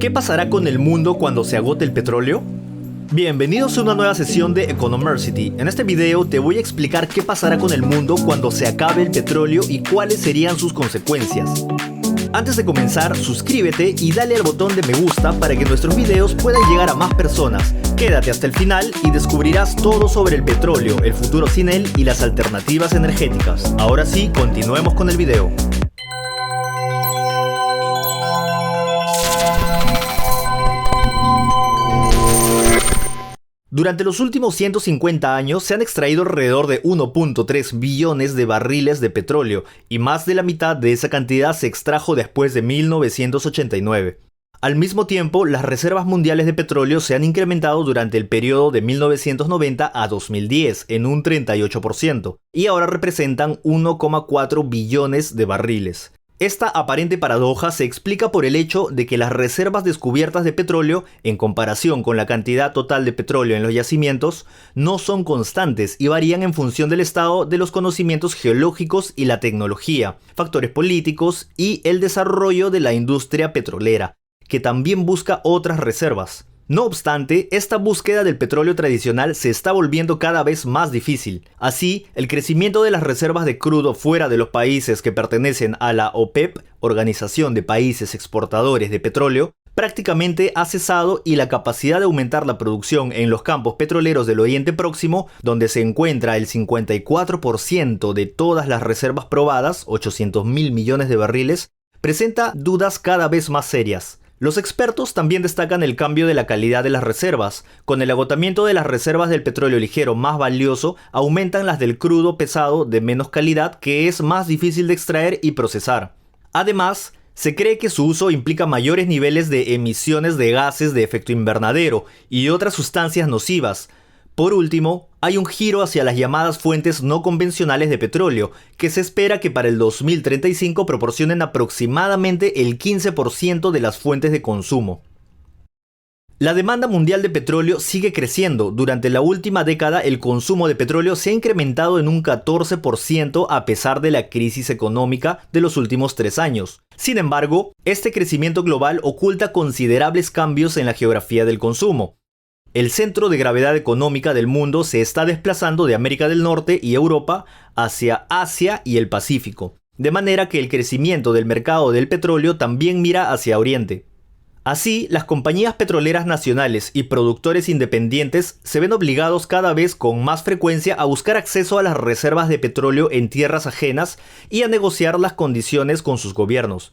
¿Qué pasará con el mundo cuando se agote el petróleo? Bienvenidos a una nueva sesión de Economersity. En este video te voy a explicar qué pasará con el mundo cuando se acabe el petróleo y cuáles serían sus consecuencias. Antes de comenzar, suscríbete y dale al botón de me gusta para que nuestros videos puedan llegar a más personas. Quédate hasta el final y descubrirás todo sobre el petróleo, el futuro sin él y las alternativas energéticas. Ahora sí, continuemos con el video. Durante los últimos 150 años se han extraído alrededor de 1.3 billones de barriles de petróleo y más de la mitad de esa cantidad se extrajo después de 1989. Al mismo tiempo, las reservas mundiales de petróleo se han incrementado durante el periodo de 1990 a 2010 en un 38% y ahora representan 1,4 billones de barriles. Esta aparente paradoja se explica por el hecho de que las reservas descubiertas de petróleo, en comparación con la cantidad total de petróleo en los yacimientos, no son constantes y varían en función del estado de los conocimientos geológicos y la tecnología, factores políticos y el desarrollo de la industria petrolera, que también busca otras reservas. No obstante, esta búsqueda del petróleo tradicional se está volviendo cada vez más difícil. Así, el crecimiento de las reservas de crudo fuera de los países que pertenecen a la OPEP, Organización de Países Exportadores de Petróleo, prácticamente ha cesado y la capacidad de aumentar la producción en los campos petroleros del Oriente Próximo, donde se encuentra el 54% de todas las reservas probadas, 800.000 millones de barriles, presenta dudas cada vez más serias. Los expertos también destacan el cambio de la calidad de las reservas. Con el agotamiento de las reservas del petróleo ligero más valioso, aumentan las del crudo pesado de menos calidad, que es más difícil de extraer y procesar. Además, se cree que su uso implica mayores niveles de emisiones de gases de efecto invernadero y otras sustancias nocivas. Por último, hay un giro hacia las llamadas fuentes no convencionales de petróleo, que se espera que para el 2035 proporcionen aproximadamente el 15% de las fuentes de consumo. La demanda mundial de petróleo sigue creciendo. Durante la última década, el consumo de petróleo se ha incrementado en un 14% a pesar de la crisis económica de los últimos 3 años. Sin embargo, este crecimiento global oculta considerables cambios en la geografía del consumo. El centro de gravedad económica del mundo se está desplazando de América del Norte y Europa hacia Asia y el Pacífico, de manera que el crecimiento del mercado del petróleo también mira hacia Oriente. Así, las compañías petroleras nacionales y productores independientes se ven obligados cada vez con más frecuencia a buscar acceso a las reservas de petróleo en tierras ajenas y a negociar las condiciones con sus gobiernos.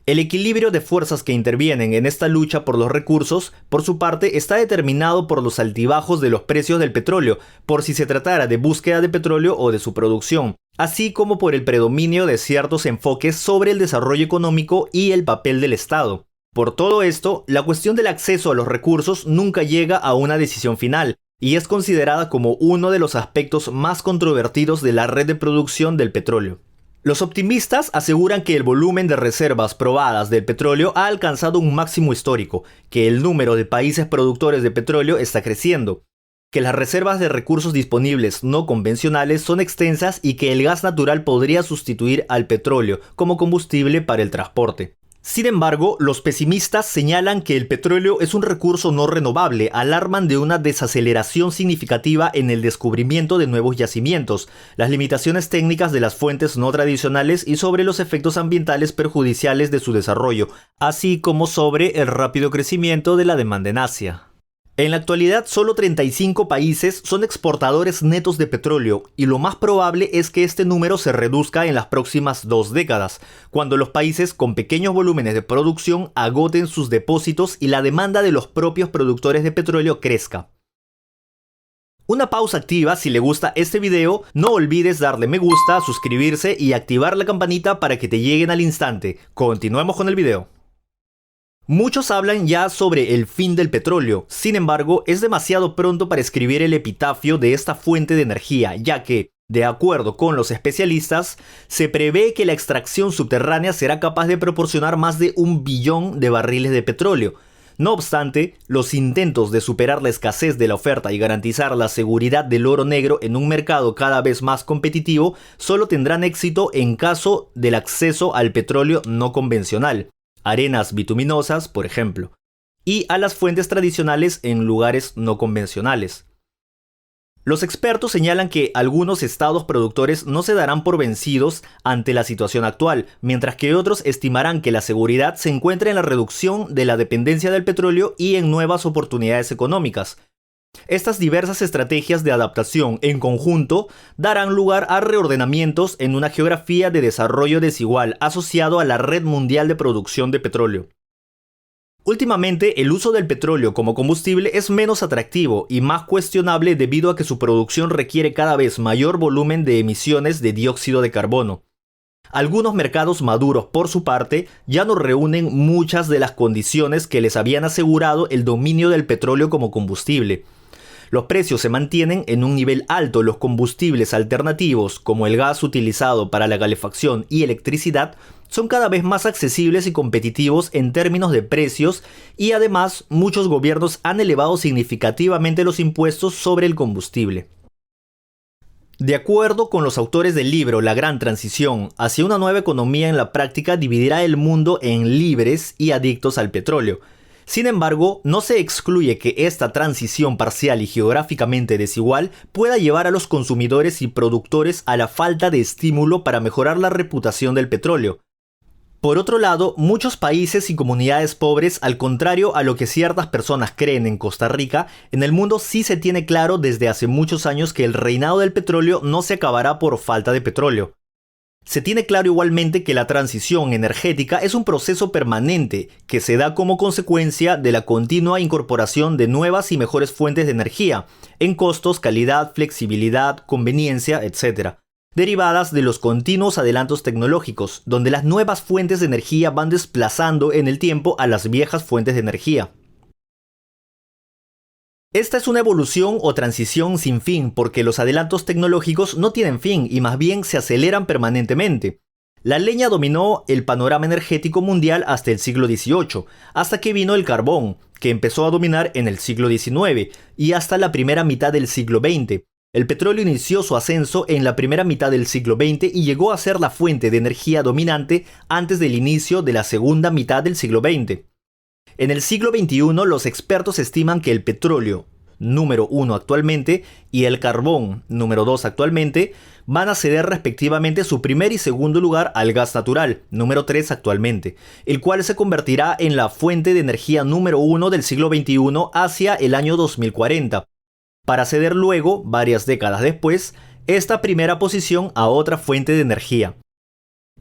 El equilibrio de fuerzas que intervienen en esta lucha por los recursos, por su parte, está determinado por los altibajos de los precios del petróleo, por si se tratara de búsqueda de petróleo o de su producción, así como por el predominio de ciertos enfoques sobre el desarrollo económico y el papel del Estado. Por todo esto, la cuestión del acceso a los recursos nunca llega a una decisión final, y es considerada como uno de los aspectos más controvertidos de la red de producción del petróleo. Los optimistas aseguran que el volumen de reservas probadas del petróleo ha alcanzado un máximo histórico, que el número de países productores de petróleo está creciendo, que las reservas de recursos disponibles no convencionales son extensas y que el gas natural podría sustituir al petróleo como combustible para el transporte. Sin embargo, los pesimistas señalan que el petróleo es un recurso no renovable, alarman de una desaceleración significativa en el descubrimiento de nuevos yacimientos, las limitaciones técnicas de las fuentes no tradicionales y sobre los efectos ambientales perjudiciales de su desarrollo, así como sobre el rápido crecimiento de la demanda en Asia. En la actualidad, solo 35 países son exportadores netos de petróleo y lo más probable es que este número se reduzca en las próximas 2 décadas, cuando los países con pequeños volúmenes de producción agoten sus depósitos y la demanda de los propios productores de petróleo crezca. Una pausa activa si le gusta este video, no olvides darle me gusta, suscribirse y activar la campanita para que te lleguen al instante. Continuemos con el video. Muchos hablan ya sobre el fin del petróleo, sin embargo, es demasiado pronto para escribir el epitafio de esta fuente de energía, ya que, de acuerdo con los especialistas, se prevé que la extracción subterránea será capaz de proporcionar más de 1 billón de barriles de petróleo. No obstante, los intentos de superar la escasez de la oferta y garantizar la seguridad del oro negro en un mercado cada vez más competitivo solo tendrán éxito en caso del acceso al petróleo no convencional. arenas bituminosas, por ejemplo, y a las fuentes tradicionales en lugares no convencionales. Los expertos señalan que algunos estados productores no se darán por vencidos ante la situación actual, mientras que otros estimarán que la seguridad se encuentra en la reducción de la dependencia del petróleo y en nuevas oportunidades económicas. Estas diversas estrategias de adaptación en conjunto darán lugar a reordenamientos en una geografía de desarrollo desigual asociado a la red mundial de producción de petróleo. Últimamente, el uso del petróleo como combustible es menos atractivo y más cuestionable debido a que su producción requiere cada vez mayor volumen de emisiones de dióxido de carbono. Algunos mercados maduros, por su parte, ya no reúnen muchas de las condiciones que les habían asegurado el dominio del petróleo como combustible. Los precios se mantienen en un nivel alto. Los combustibles alternativos, como el gas utilizado para la calefacción y electricidad, son cada vez más accesibles y competitivos en términos de precios, y además muchos gobiernos han elevado significativamente los impuestos sobre el combustible. De acuerdo con los autores del libro La Gran Transición hacia una nueva economía, en la práctica dividirá el mundo en libres y adictos al petróleo. Sin embargo, no se excluye que esta transición parcial y geográficamente desigual pueda llevar a los consumidores y productores a la falta de estímulo para mejorar la reputación del petróleo. Por otro lado, muchos países y comunidades pobres, al contrario a lo que ciertas personas creen en Costa Rica, en el mundo sí se tiene claro desde hace muchos años que el reinado del petróleo no se acabará por falta de petróleo. Se tiene claro igualmente que la transición energética es un proceso permanente que se da como consecuencia de la continua incorporación de nuevas y mejores fuentes de energía, en costos, calidad, flexibilidad, conveniencia, etc., derivadas de los continuos adelantos tecnológicos, donde las nuevas fuentes de energía van desplazando en el tiempo a las viejas fuentes de energía. Esta es una evolución o transición sin fin, porque los adelantos tecnológicos no tienen fin y más bien se aceleran permanentemente. La leña dominó el panorama energético mundial hasta el siglo XVIII, hasta que vino el carbón, que empezó a dominar en el siglo XIX, y hasta la primera mitad del siglo XX. El petróleo inició su ascenso en la primera mitad del siglo XX y llegó a ser la fuente de energía dominante antes del inicio de la segunda mitad del siglo XX. En el siglo XXI, los expertos estiman que el petróleo, número 1 actualmente, y el carbón, número 2 actualmente, van a ceder respectivamente su primer y segundo lugar al gas natural, número 3 actualmente, el cual se convertirá en la fuente de energía número 1 del siglo XXI hacia el año 2040, para ceder luego, varias décadas después, esta primera posición a otra fuente de energía.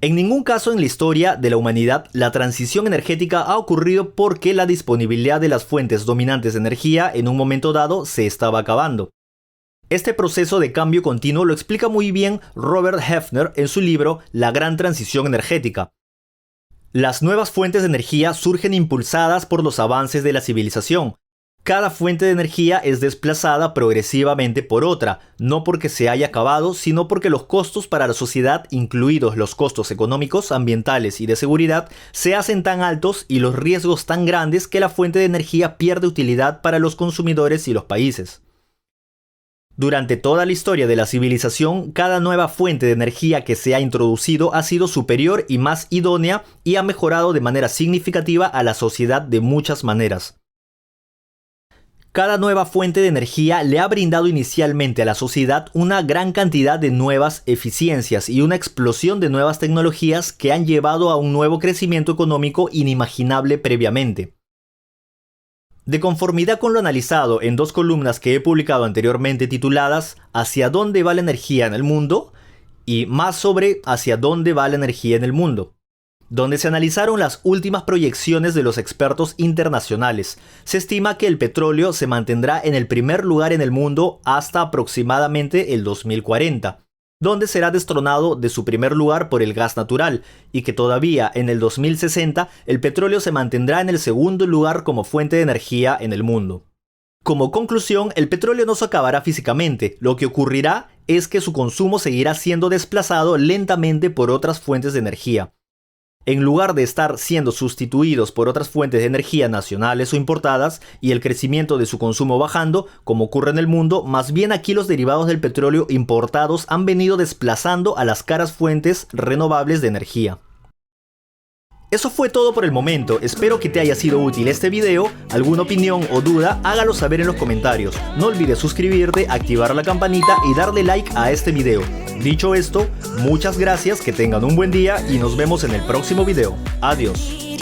En ningún caso en la historia de la humanidad la transición energética ha ocurrido porque la disponibilidad de las fuentes dominantes de energía en un momento dado se estaba acabando. Este proceso de cambio continuo lo explica muy bien Robert Hefner en su libro La Gran Transición Energética. Las nuevas fuentes de energía surgen impulsadas por los avances de la civilización. Cada fuente de energía es desplazada progresivamente por otra, no porque se haya acabado, sino porque los costos para la sociedad, incluidos los costos económicos, ambientales y de seguridad, se hacen tan altos y los riesgos tan grandes que la fuente de energía pierde utilidad para los consumidores y los países. Durante toda la historia de la civilización, cada nueva fuente de energía que se ha introducido ha sido superior y más idónea y ha mejorado de manera significativa a la sociedad de muchas maneras. Cada nueva fuente de energía le ha brindado inicialmente a la sociedad una gran cantidad de nuevas eficiencias y una explosión de nuevas tecnologías que han llevado a un nuevo crecimiento económico inimaginable previamente. De conformidad con lo analizado en dos columnas que he publicado anteriormente tituladas ¿Hacia dónde va la energía en el mundo? Y más sobre ¿Hacia dónde va la energía en el mundo?, donde se analizaron las últimas proyecciones de los expertos internacionales, se estima que el petróleo se mantendrá en el primer lugar en el mundo hasta aproximadamente el 2040, donde será destronado de su primer lugar por el gas natural, y que todavía en el 2060 el petróleo se mantendrá en el segundo lugar como fuente de energía en el mundo. Como conclusión, el petróleo no se acabará físicamente. Lo que ocurrirá es que su consumo seguirá siendo desplazado lentamente por otras fuentes de energía. En lugar de estar siendo sustituidos por otras fuentes de energía nacionales o importadas y el crecimiento de su consumo bajando, como ocurre en el mundo, más bien aquí los derivados del petróleo importados han venido desplazando a las caras fuentes renovables de energía. Eso fue todo por el momento, espero que te haya sido útil este video. Alguna opinión o duda, hágalo saber en los comentarios. No olvides suscribirte, activar la campanita y darle like a este video. Dicho esto, muchas gracias, que tengan un buen día y nos vemos en el próximo video. Adiós.